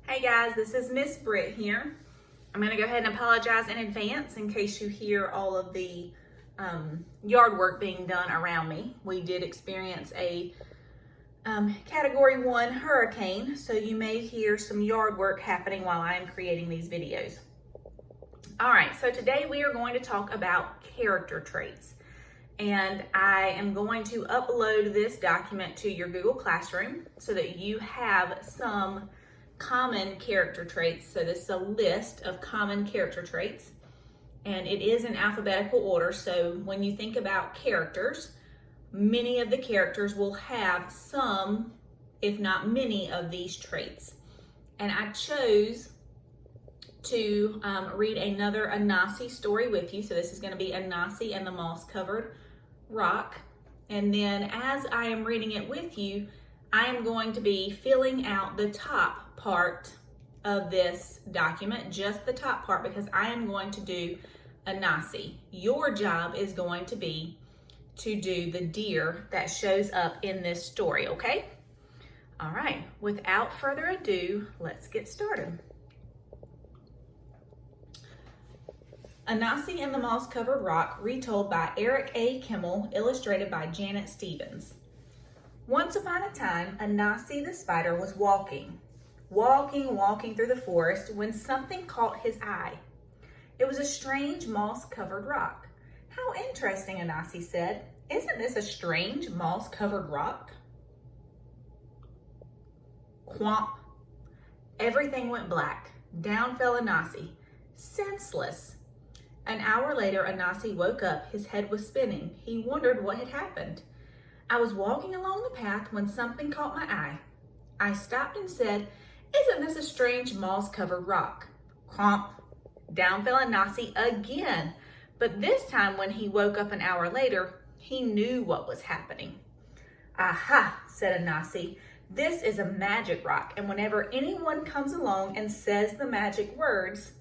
Hey guys, this is Miss Britt here. I'm going to go ahead and apologize in advance in case you hear all of the yard work being done around me. We did experience a Category 1 hurricane, so you may hear some yard work happening while I am creating these videos. All right, so today we are going to talk about character traits. And I am going to upload this document to your Google Classroom so that you have some common character traits. So this is a list of common character traits, and it is in alphabetical order. So when you think about characters, many of the characters will have some, if not many, of these traits. And I chose to read another Anasi story with you. So this is going to be Anasi and the Moss-Covered Rock. And then as I am reading it with you, I am going to be filling out the top part of this document, just the top part, because I am going to do Anasi. Your job is going to be to do the deer that shows up in this story, okay? All right, without further ado, let's get started. Anasi and the Moss-Covered Rock, retold by Eric A. Kimmel, illustrated by Janet Stevens. Once upon a time, Anasi the spider was walking through the forest when something caught his eye. It was a strange moss-covered rock. How interesting, Anasi said. Isn't this a strange moss-covered rock? Quamp. Everything went black. Down fell Anasi, senseless. An hour later, Anasi woke up. His head was spinning. He wondered what had happened. I was walking along the path when something caught my eye. I stopped and said, "Isn't this a strange moss-covered rock?" Cromp. Down fell Anasi again. But this time when he woke up an hour later, he knew what was happening. "Aha," said Anasi. "This is a magic rock, and whenever anyone comes along and says the magic words,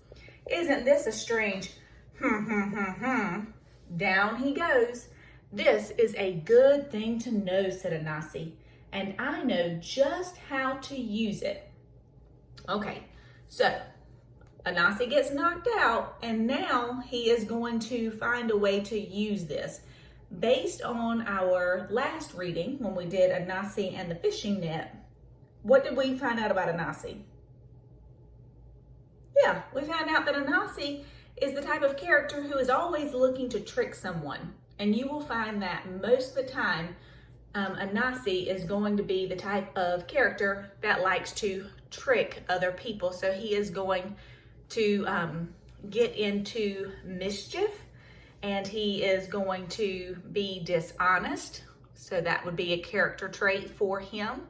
'Isn't this a strange down he goes. "This is a good thing to know," said Anasi, "and I know just how to use it." Okay, so Anasi gets knocked out, and now he is going to find a way to use this. Based on our last reading, when we did Anasi and the fishing net, what did we find out about Anasi? Yeah, we found out that Anasi is the type of character who is always looking to trick someone. And you will find that most of the time, Anasi is going to be the type of character that likes to trick other people. So he is going to get into mischief, and he is going to be dishonest. So that would be a character trait for him.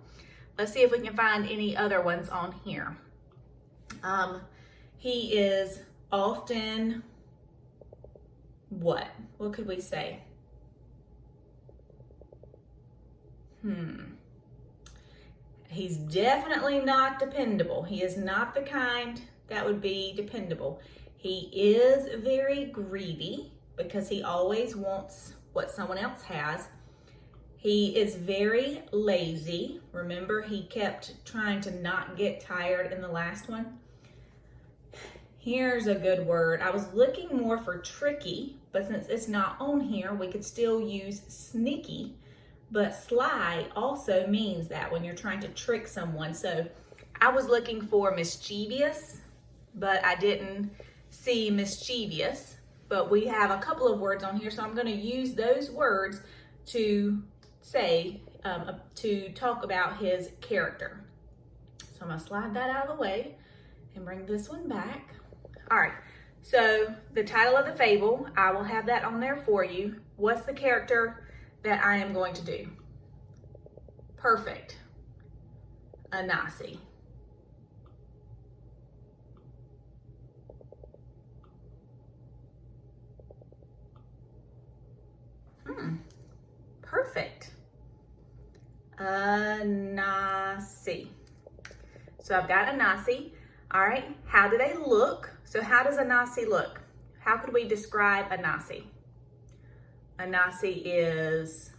Let's see if we can find any other ones on here. He is often, what could we say? He's definitely not dependable. He is not the kind that would be dependable. He is very greedy because he always wants what someone else has. He is very lazy. Remember, he kept trying to not get tired in the last one. Here's a good word. I was looking more for tricky, but since it's not on here, we could still use sneaky. But sly also means that when you're trying to trick someone. So I was looking for mischievous, but I didn't see mischievous. But we have a couple of words on here, so I'm going to use those words to say, to talk about his character. So I'm going to slide that out of the way and bring this one back. All right, so the title of the fable, I will have that on there for you. What's the character that I am going to do? Perfect. Anasi. Perfect. Anasi. So I've got Anasi. All right, how do they look? So how does Anasi look? How could we describe Anasi? Anasi is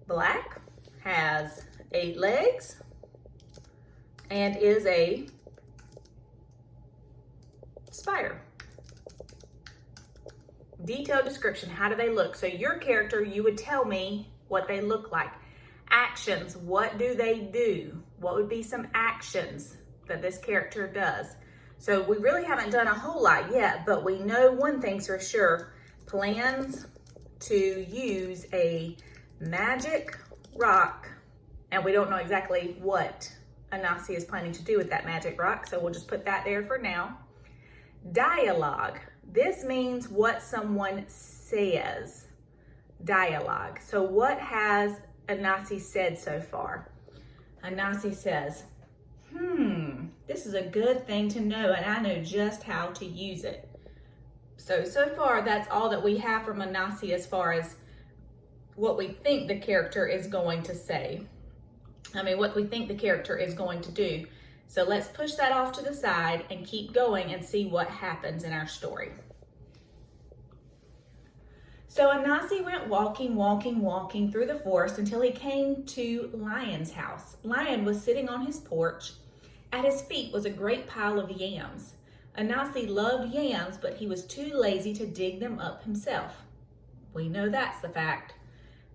black, has 8 legs, and is a spider. Detailed description, how do they look? So your character, you would tell me what they look like. Actions, what do they do? What would be some actions that this character does? So we really haven't done a whole lot yet, but we know one thing's for sure. Plans to use a magic rock, and we don't know exactly what Anasi is planning to do with that magic rock, so we'll just put that there for now. Dialogue. This means what someone says. Dialogue. So what has Anasi said so far? Anasi says, this is a good thing to know, and I know just how to use it. So far, that's all that we have from Anasi as far as what we think the character is going to say. What we think the character is going to do. So let's push that off to the side and keep going and see what happens in our story. So Anasi went walking through the forest until he came to Lion's house. Lion was sitting on his porch. At his feet was a great pile of yams. Anasi loved yams, but he was too lazy to dig them up himself. We know that's the fact.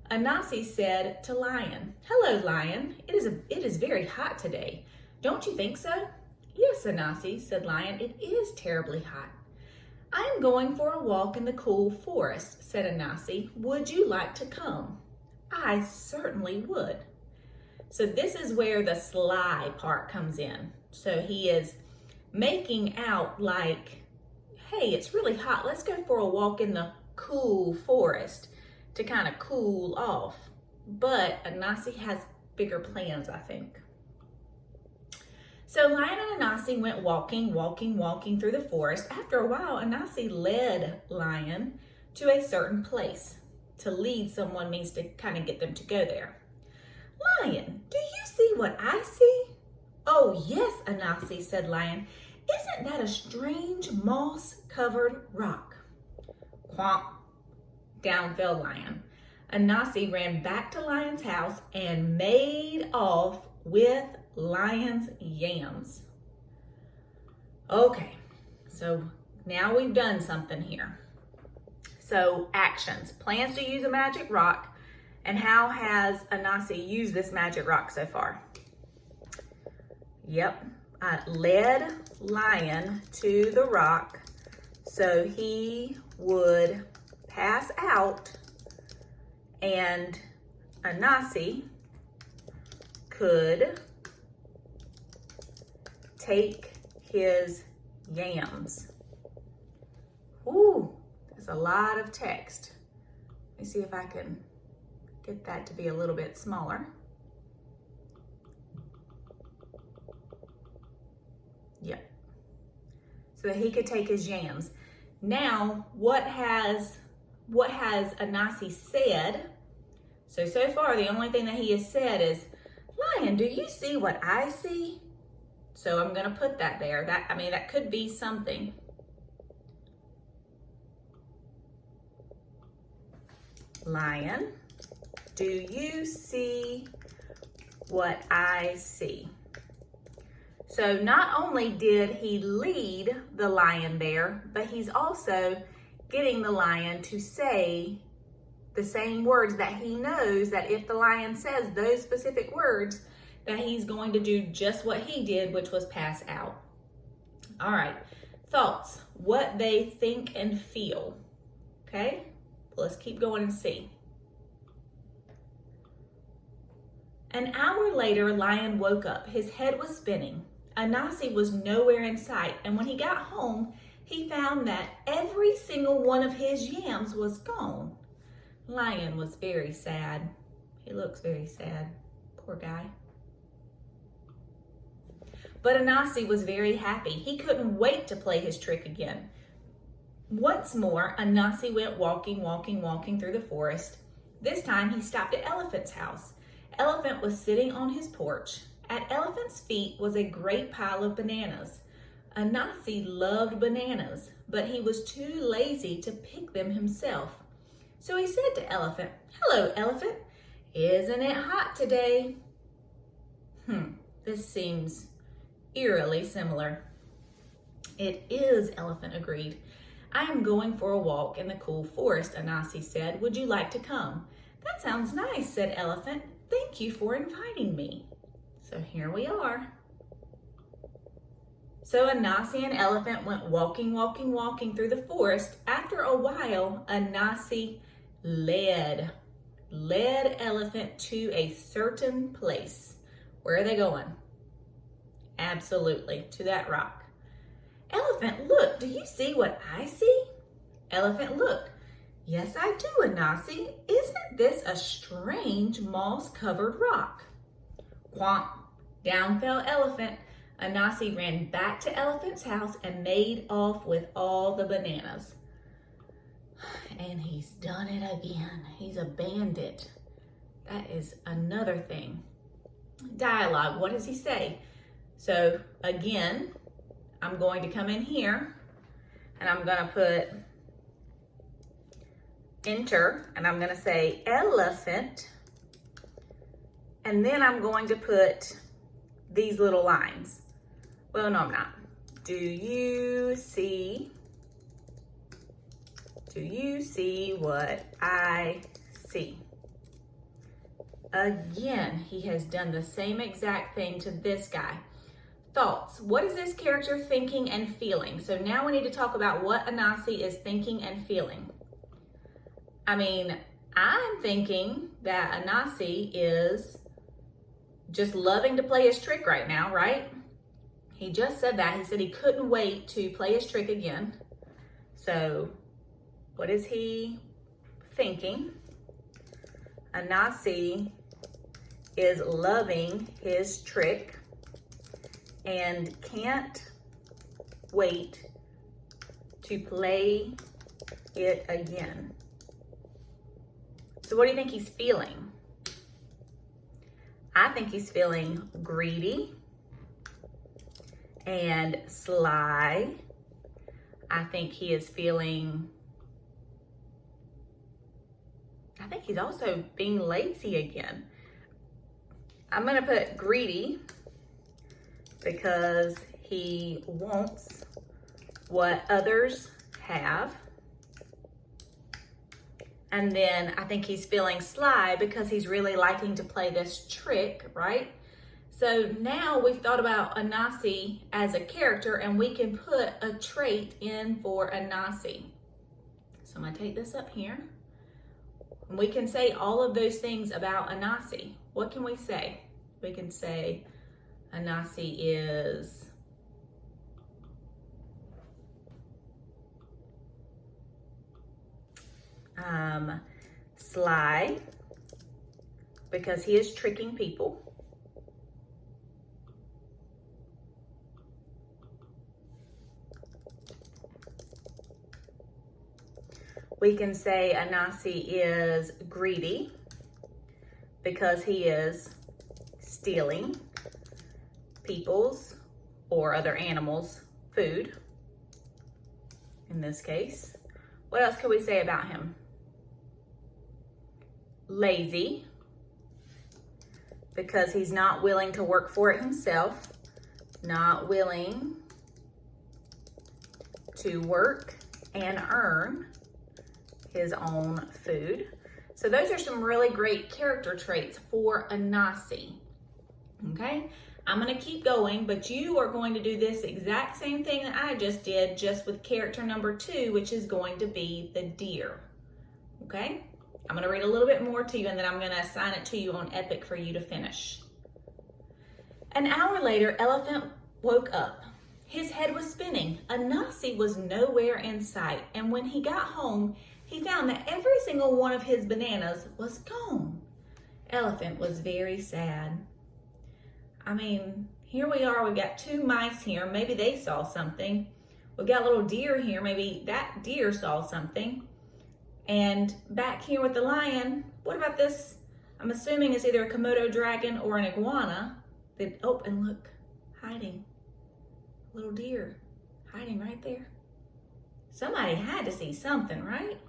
Anasi said to Lion, "Hello, Lion. It is very hot today. Don't you think so?" "Yes, Anasi," said Lion. "It is terribly hot." "I am going for a walk in the cool forest," said Anasi. "Would you like to come?" "I certainly would." So this is where the sly part comes in. So he is making out like, hey, it's really hot. Let's go for a walk in the cool forest to kind of cool off. But Anasi has bigger plans, I think. So Lion and Anasi went walking through the forest. After a while, Anasi led Lion to a certain place. To lead someone means to kind of get them to go there. "Lion, do you see what I see?" "Oh, yes, Anasi," said Lion. "Isn't that a strange moss-covered rock?" Quomp. Down fell Lion. Anasi ran back to Lion's house and made off with Lion's yams. Okay, so now we've done something here. So actions, plans to use a magic rock, and how has Anasi used this magic rock so far? Yep, I led Lion to the rock so he would pass out and Anasi could take his yams. Ooh, that's a lot of text. Let me see if I can get that to be a little bit smaller. Yep. So that he could take his yams. Now, what has Anasi said? So far, the only thing that he has said is, "Lion, do you see what I see?" So I'm going to put that there. That could be something. "Lion, do you see what I see?" So not only did he lead the lion there, but he's also getting the lion to say the same words that he knows that if the lion says those specific words, that he's going to do just what he did, which was pass out. All right, thoughts, what they think and feel. Okay, let's keep going and see. An hour later, Lion woke up. His head was spinning. Anasi was nowhere in sight, and when he got home, he found that every single one of his yams was gone. Lion was very sad. He looks very sad. Poor guy. But Anasi was very happy. He couldn't wait to play his trick again. Once more, Anasi went walking through the forest. This time, he stopped at Elephant's house. Elephant was sitting on his porch. At Elephant's feet was a great pile of bananas. Anasi loved bananas, but he was too lazy to pick them himself. So he said to Elephant, "Hello, Elephant. Isn't it hot today?" This seems eerily similar. It is, Elephant agreed. I am going for a walk in the cool forest, Anasi said. Would you like to come? That sounds nice, said Elephant. Thank you for inviting me. So here we are. So Anasi and Elephant went walking through the forest. After a while, Anasi led Elephant to a certain place. Where are they going? Absolutely, to that rock. Elephant, look, do you see what I see? Elephant looked. Yes, I do, Anasi. Isn't this a strange moss-covered rock? Quomp, down fell Elephant. Anasi ran back to Elephant's house and made off with all the bananas. And he's done it again. He's a bandit. That is another thing. Dialogue, what does he say? So again, I'm going to come in here and I'm going to put enter and I'm going to say elephant. And then I'm going to put these little lines. Well, no, I'm not. Do you see what I see? Again, he has done the same exact thing to this guy. Thoughts. What is this character thinking and feeling? So now we need to talk about what Anasi is thinking and feeling. I mean, I'm thinking that Anasi is just loving to play his trick right now, right? He just said that. He said he couldn't wait to play his trick again. So what is he thinking? Anasi is loving his trick and can't wait to play it again. So what do you think he's feeling? I think he's feeling greedy and sly. I think he is feeling, I think he's also being lazy again. I'm gonna put greedy because he wants what others have. And then I think he's feeling sly because he's really liking to play this trick, right? So now we've thought about Anasi as a character and we can put a trait in for Anasi. So I'm gonna take this up here. And we can say all of those things about Anasi. What can we say? We can say Anasi is sly because he is tricking people. We can say Anasi is greedy because he is stealing people's or other animals' food, in this case. What else could we say about him? Lazy, because he's not willing to work for it himself, not willing to work and earn his own food. So those are some really great character traits for Anasi, okay? I'm gonna keep going, but you are going to do this exact same thing that I just did, just with character number 2, which is going to be the deer, okay? I'm gonna read a little bit more to you and then I'm gonna assign it to you on Epic for you to finish. An hour later, Elephant woke up. His head was spinning. Anasi was nowhere in sight, and when he got home, he found that every single one of his bananas was gone. Elephant was very sad. I mean, here we are, we've got 2 mice here. Maybe they saw something. We've got a little deer here. Maybe that deer saw something. And back here with the lion, what about this? I'm assuming it's either a Komodo dragon or an iguana. Oh, and look, hiding. Little deer hiding right there. Somebody had to see something, right?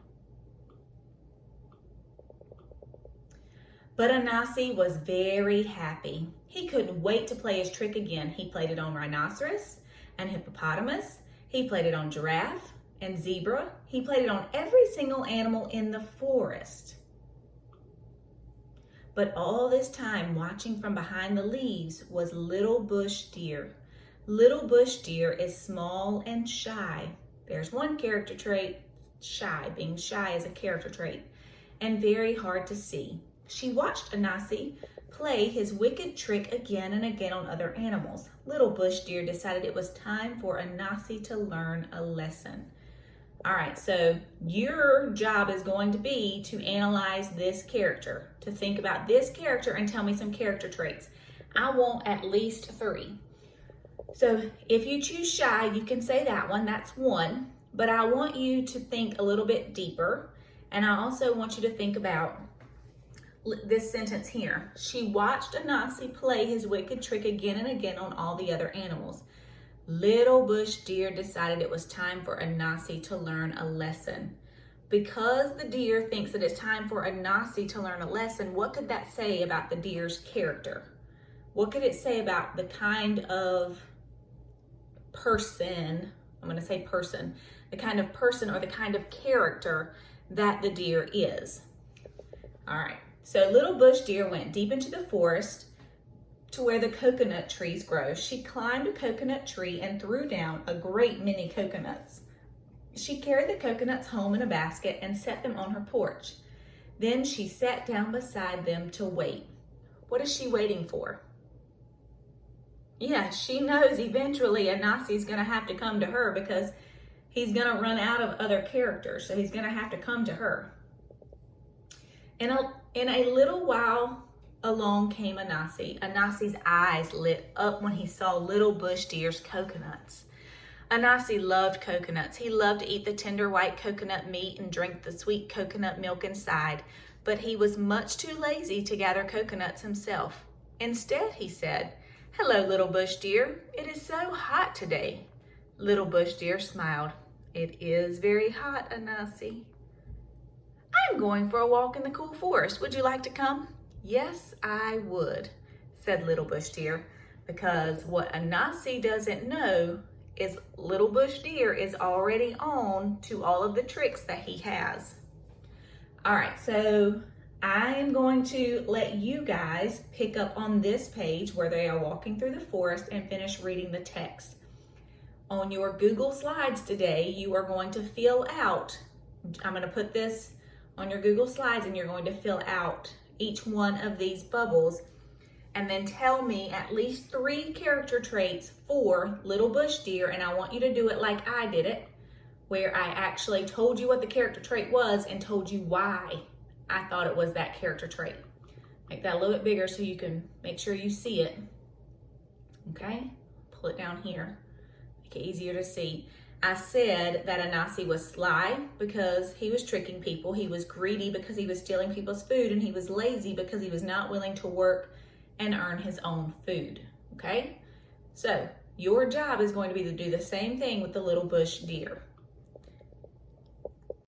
But Anasi was very happy. He couldn't wait to play his trick again. He played it on rhinoceros and hippopotamus. He played it on giraffe and zebra. He played it on every single animal in the forest. But all this time, watching from behind the leaves, was Little Bush Deer. Little Bush Deer is small and shy. There's one character trait, shy. Being shy is a character trait, and very hard to see. She watched Anasi play his wicked trick again and again on other animals. Little Bush Deer decided it was time for Anasi to learn a lesson. All right, so your job is going to be to analyze this character, to think about this character and tell me some character traits. I want at least 3. So if you choose shy, you can say that one, that's 1. But I want you to think a little bit deeper. And I also want you to think about this sentence here. She watched Anasi play his wicked trick again and again on all the other animals. Little Bush Deer decided it was time for Anasi to learn a lesson. Because the deer thinks that it's time for Anasi to learn a lesson, what could that say about the deer's character? What could it say about the kind of person, I'm going to say person, the kind of person or the kind of character that the deer is? All right, so Little Bush Deer went deep into the forest to where the coconut trees grow. She climbed a coconut tree and threw down a great many coconuts. She carried the coconuts home in a basket and set them on her porch. Then she sat down beside them to wait. What is she waiting for? Yeah, she knows eventually Anasi's gonna have to come to her because he's gonna run out of other characters, so he's gonna have to come to her. In a little while, along came Anasi. Anasi's eyes lit up when he saw Little Bush Deer's coconuts. Anasi loved coconuts. He loved to eat the tender white coconut meat and drink the sweet coconut milk inside, but he was much too lazy to gather coconuts himself. Instead, he said, "Hello, Little Bush Deer. It is so hot today." Little Bush Deer smiled. "It is very hot, Anasi." "I'm going for a walk in the cool forest. Would you like to come?" "Yes, I would," said Little Bush Deer, because what Anasi doesn't know is Little Bush Deer is already on to all of the tricks that he has. All right, so I am going to let you guys pick up on this page where they are walking through the forest and finish reading the text. On your Google Slides today, you are going to fill out, I'm going to put this on your Google Slides and you're going to fill out each one of these bubbles and then tell me at least 3 character traits for Little Bush Deer, and I want you to do it like I did it, where I actually told you what the character trait was and told you why I thought it was that character trait. Make that a little bit bigger so you can make sure you see it. Okay, pull it down here, make it easier to see. I said that Anasi was sly because he was tricking people. He was greedy because he was stealing people's food, and he was lazy because he was not willing to work and earn his own food, okay? So your job is going to be to do the same thing with the Little Bush Deer.